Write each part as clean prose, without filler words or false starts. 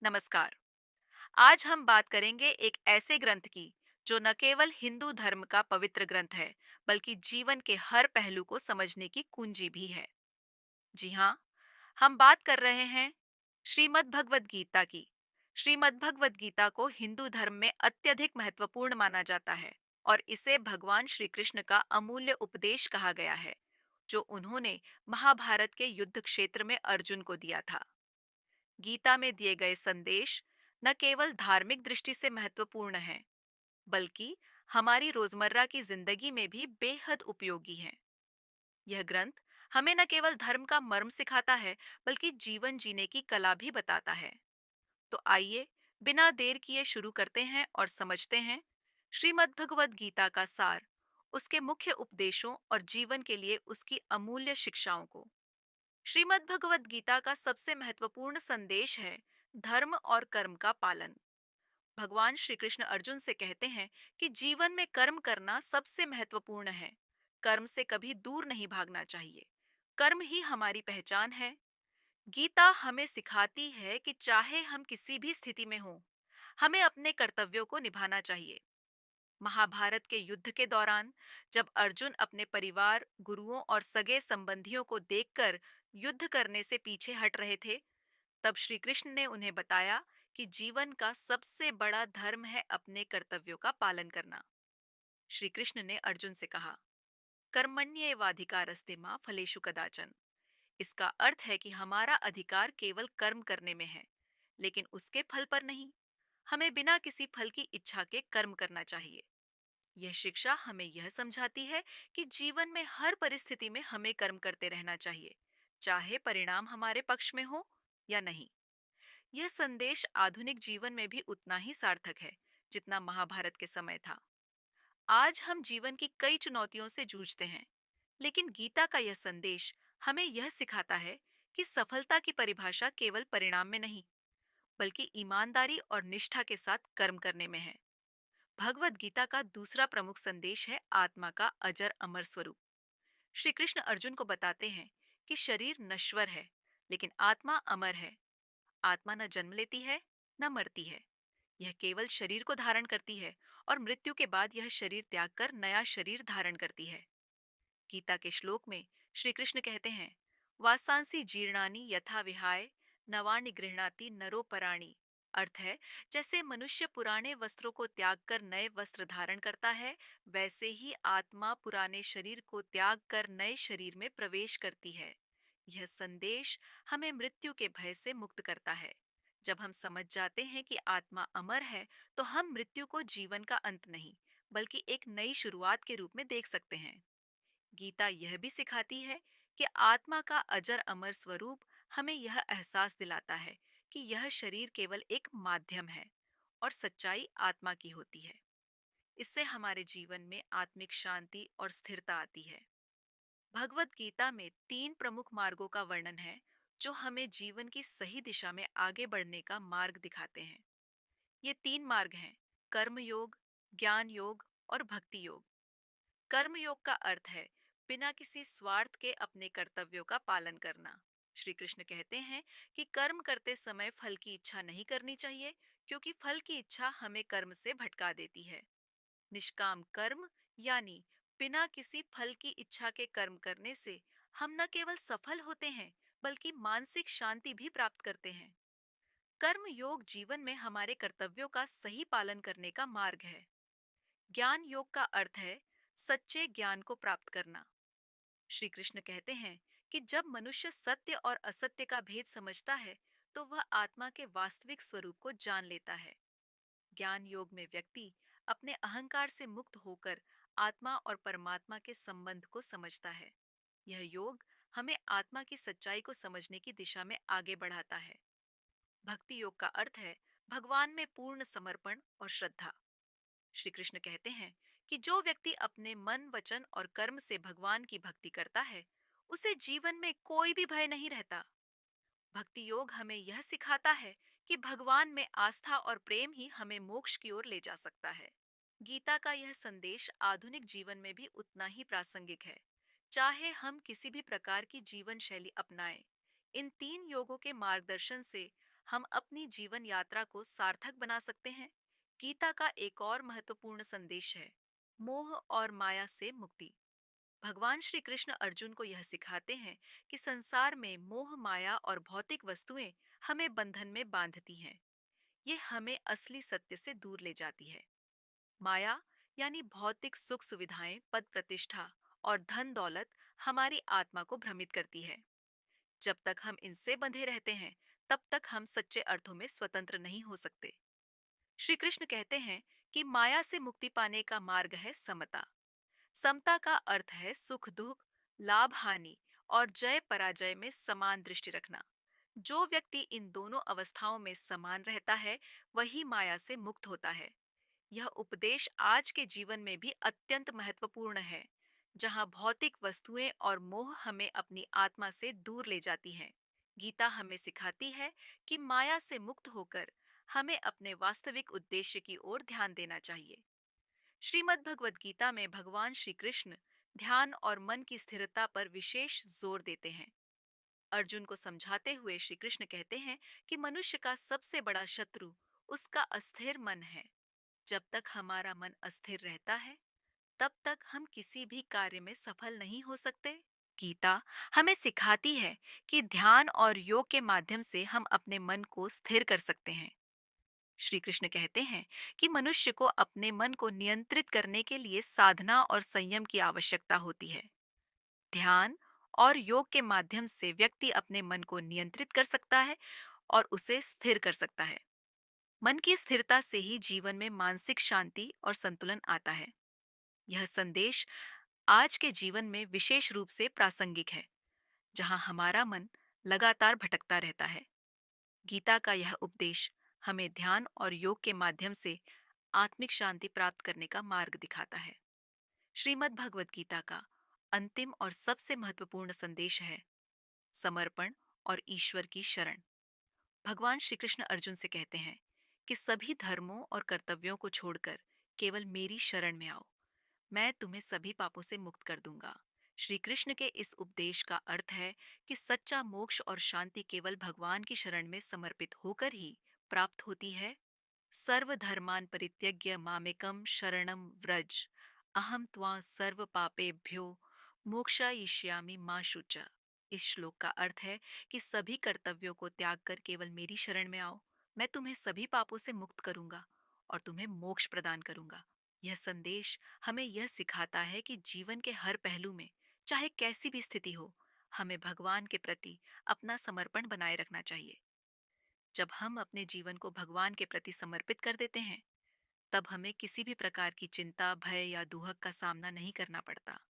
नमस्कार। आज हम बात करेंगे एक ऐसे ग्रंथ की जो न केवल हिंदू धर्म का पवित्र ग्रंथ है, बल्कि जीवन के हर पहलू को समझने की कुंजी भी है। जी हाँ, हम बात कर रहे हैं श्रीमद् भगवद गीता की। श्रीमद् भगवद गीता को हिंदू धर्म में अत्यधिक महत्वपूर्ण माना जाता है और इसे भगवान श्री कृष्ण का अमूल्य उपदेश कहा गया है, जो उन्होंने महाभारत के युद्ध क्षेत्र में अर्जुन को दिया था। गीता में दिए गए संदेश न केवल धार्मिक दृष्टि से महत्वपूर्ण हैं, बल्कि हमारी रोजमर्रा की जिंदगी में भी बेहद उपयोगी हैं। यह ग्रंथ हमें न केवल धर्म का मर्म सिखाता है, बल्कि जीवन जीने की कला भी बताता है। तो आइए, बिना देर किए शुरू करते हैं और समझते हैं श्रीमद् भगवद गीता का सार, उसके मुख्य उपदेशों और जीवन के लिए उसकी अमूल्य शिक्षाओं को। श्रीमद् भगवद गीता का सबसे महत्वपूर्ण संदेश है धर्म और कर्म का पालन। भगवान श्री कृष्ण अर्जुन से कहते हैं कि जीवन में कर्म करना सबसे महत्वपूर्ण है। कर्म से कभी दूर नहीं भागना चाहिए। कर्म ही हमारी पहचान है। गीता हमें सिखाती है कि चाहे हम किसी भी स्थिति में हों, हमें अपने कर्तव्यों को निभाना चाहिए। महाभारत के युद्ध के दौरान जब अर्जुन अपने परिवार, गुरुओं और सगे संबंधियों को देखकर युद्ध करने से पीछे हट रहे थे, तब श्री कृष्ण ने उन्हें बताया कि जीवन का सबसे बड़ा धर्म है अपने कर्तव्यों का पालन करना। श्री कृष्ण ने अर्जुन से कहा, कर्मण्येवाधिकारस्ते मां फलेषु कदाचन। इसका अर्थ है कि हमारा अधिकार केवल कर्म करने में है, लेकिन उसके फल पर नहीं। हमें बिना किसी फल की इच्छा के कर्म करना चाहिए। यह शिक्षा हमें यह समझाती है कि जीवन में हर परिस्थिति में हमें कर्म करते रहना चाहिए, चाहे परिणाम हमारे पक्ष में हो या नहीं। यह संदेश आधुनिक जीवन में भी उतना ही सार्थक है जितना महाभारत के समय था। आज हम जीवन की कई चुनौतियों से जूझते हैं, लेकिन गीता का यह संदेश हमें यह सिखाता है कि सफलता की परिभाषा केवल परिणाम में नहीं, बल्कि ईमानदारी और निष्ठा के साथ कर्म करने में है। भगवत गीता का दूसरा प्रमुख संदेश है आत्मा का अजर अमर स्वरूप। श्री कृष्ण अर्जुन को बताते हैं कि शरीर नश्वर है, लेकिन आत्मा अमर है। आत्मा न जन्म लेती है, न मरती है। यह केवल शरीर को धारण करती है और मृत्यु के बाद यह शरीर त्याग कर नया शरीर धारण करती है। गीता के श्लोक में श्री कृष्ण कहते हैं, वासांसी जीर्णानि यथा विहाय नवानि गृह्णाति नरोपराणि। अर्थ है, जैसे मनुष्य पुराने वस्त्रों को त्याग कर नए वस्त्र धारण करता है, वैसे ही आत्मा पुराने शरीर को त्याग कर नए शरीर में प्रवेश करती है। यह संदेश हमें मृत्यु के भय से मुक्त करता है। जब हम समझ जाते हैं कि आत्मा अमर है, तो हम मृत्यु को जीवन का अंत नहीं, बल्कि एक नई शुरुआत के रूप में देख सकते हैं। गीता यह भी सिखाती है कि आत्मा का अजर अमर स्वरूप हमें यह एहसास दिलाता है कि यह शरीर केवल एक माध्यम है और सच्चाई आत्मा की होती है। इससे हमारे जीवन में आत्मिक शांति और स्थिरता आती है। भगवत गीता में तीन प्रमुख मार्गों का वर्णन है, जो हमें जीवन की सही दिशा में आगे बढ़ने का मार्ग दिखाते हैं। ये तीन मार्ग हैं: कर्म योग, ज्ञान योग और भक्ति योग। कर्म योग का अर्थ है बिना किसी स्वार्थ के अपने कर्तव्यों का पालन करना। श्री कृष्ण कहते हैं कि कर्म करते समय फल की इच्छा नहीं करनी चाहिए, क्योंकि फल की इच्छा हमें कर्म से भटका देती है। निष्काम कर्म यानी बिना किसी फल की इच्छा के कर्म करने से हम न केवल सफल होते हैं, बल्कि मानसिक शांति भी प्राप्त करते हैं। कर्म योग जीवन में हमारे कर्तव्यों का सही पालन करने का मार्ग है। ज्ञान योग का अर्थ है सच्चे ज्ञान को प्राप्त करना। श्री कृष्ण कहते हैं कि जब मनुष्य सत्य और असत्य का भेद समझता है, तो वह आत्मा के वास्तविक स्वरूप को जान लेता है। ज्ञान योग में व्यक्ति अपने अहंकार से मुक्त होकर आत्मा और परमात्मा के संबंध को समझता है। यह योग हमें आत्मा की सच्चाई को समझने की दिशा में आगे बढ़ाता है। भक्ति योग का अर्थ है भगवान में पूर्ण समर्पण और श्रद्धा। श्री कृष्ण कहते हैं कि जो व्यक्ति अपने मन, वचन और कर्म से भगवान की भक्ति करता है, उसे जीवन में कोई भी भय नहीं रहता। भक्ति योग हमें यह सिखाता है कि भगवान में आस्था और प्रेम ही हमें मोक्ष की ओर ले जा सकता है। गीता का यह संदेश आधुनिक जीवन में भी उतना ही प्रासंगिक है। चाहे हम किसी भी प्रकार की जीवन शैली अपनाएं, इन तीन योगों के मार्गदर्शन से हम अपनी जीवन यात्रा को सार्थक बना सकते हैं। गीता का एक और महत्वपूर्ण संदेश है, मोह और माया से मुक्ति। भगवान श्री कृष्ण अर्जुन को यह सिखाते हैं कि संसार में मोह, माया और भौतिक वस्तुएं हमें बंधन में बांधती हैं। ये हमें असली सत्य से दूर ले जाती है। माया यानी भौतिक सुख सुविधाएं, पद प्रतिष्ठा और धन दौलत हमारी आत्मा को भ्रमित करती है। जब तक हम इनसे बंधे रहते हैं, तब तक हम सच्चे अर्थों में स्वतंत्र नहीं हो सकते। श्री कृष्ण कहते हैं कि माया से मुक्ति पाने का मार्ग है समता। समता का अर्थ है सुख दुख, लाभ हानि और जय पराजय में समान दृष्टि रखना। जो व्यक्ति इन दोनों अवस्थाओं में समान रहता है, वही माया से मुक्त होता है। यह उपदेश आज के जीवन में भी अत्यंत महत्वपूर्ण है, जहां भौतिक वस्तुएं और मोह हमें अपनी आत्मा से दूर ले जाती हैं। गीता हमें सिखाती है कि माया से मुक्त होकर हमें अपने वास्तविक उद्देश्य की ओर ध्यान देना चाहिए। श्रीमद् भगवद गीता में भगवान श्री कृष्ण ध्यान और मन की स्थिरता पर विशेष जोर देते हैं। अर्जुन को समझाते हुए श्री कृष्ण कहते हैं कि मनुष्य का सबसे बड़ा शत्रु उसका अस्थिर मन है। जब तक हमारा मन अस्थिर रहता है, तब तक हम किसी भी कार्य में सफल नहीं हो सकते। गीता हमें सिखाती है कि ध्यान और योग के माध्यम से हम अपने मन को स्थिर कर सकते हैं। श्री कृष्ण कहते हैं कि मनुष्य को अपने मन को नियंत्रित करने के लिए साधना और संयम की आवश्यकता होती है। ध्यान और योग के माध्यम से व्यक्ति अपने मन को नियंत्रित कर सकता है और उसे स्थिर कर सकता है। मन की स्थिरता से ही जीवन में मानसिक शांति और संतुलन आता है। यह संदेश आज के जीवन में विशेष रूप से प्रासंगिक है, जहां हमारा मन लगातार भटकता रहता है। गीता का यह उपदेश हमें ध्यान और योग के माध्यम से आत्मिक शांति प्राप्त करने का मार्ग दिखाता है। श्रीमद् भगवद गीता का अंतिम और सबसे महत्वपूर्ण संदेश है समर्पण और ईश्वर की शरण। भगवान श्री कृष्ण अर्जुन से कहते हैं कि सभी धर्मों और कर्तव्यों को छोड़कर केवल मेरी शरण में आओ, मैं तुम्हें सभी पापों से मुक्त कर दूंगा। श्री कृष्ण के इस उपदेश का अर्थ है कि सच्चा मोक्ष और शांति केवल भगवान की शरण में समर्पित होकर ही प्राप्त होती है। सर्वधर्मान् परित्यज्य मामेकं शरणं व्रज, अहम त्वा सर्व पापेभ्यो मोक्षयिष्यामि मा शुच। इस श्लोक का अर्थ है कि सभी कर्तव्यों को त्याग कर केवल मेरी शरण में आओ, मैं तुम्हें सभी पापों से मुक्त करूंगा और तुम्हें मोक्ष प्रदान करूंगा। यह संदेश हमें यह सिखाता है कि जीवन के हर पहलू में, चाहे कैसी भी स्थिति हो, हमें भगवान के प्रति अपना समर्पण बनाए रखना चाहिए। जब हम अपने जीवन को भगवान के प्रति समर्पित कर देते हैं, तब हमें किसी भी प्रकार की चिंता, भय या दुहक का सामना नहीं करना पड़ता।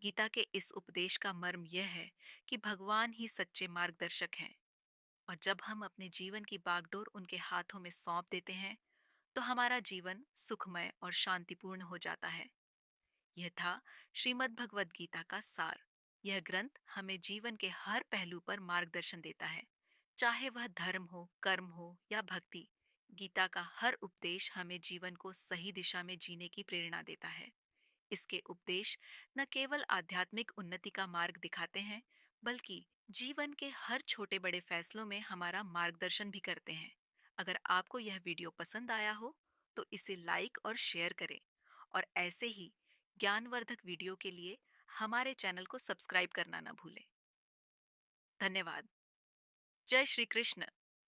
गीता के इस उपदेश का मर्म यह है कि भगवान ही सच्चे मार्गदर्शक हैं, और जब हम अपने जीवन की बागडोर उनके हाथों में सौंप देते हैं, तो हमारा जीवन सुखमय और शांतिपूर्ण हो जाता है। यह था श्रीमद् भगवद गीता का सार। यह ग्रंथ हमें जीवन के हर पहलू पर मार्गदर्शन देता है, चाहे वह धर्म हो, कर्म हो या भक्ति। गीता का हर उपदेश हमें जीवन को सही दिशा में जीने की प्रेरणा देता है। इसके उपदेश न केवल आध्यात्मिक उन्नति का मार्ग दिखाते हैं, बल्कि जीवन के हर छोटे बड़े फैसलों में हमारा मार्गदर्शन भी करते हैं। अगर आपको यह वीडियो पसंद आया हो, तो इसे लाइक और शेयर करें, और ऐसे ही ज्ञानवर्धक वीडियो के लिए हमारे चैनल को सब्सक्राइब करना न भूलें। धन्यवाद। जय श्री कृष्ण।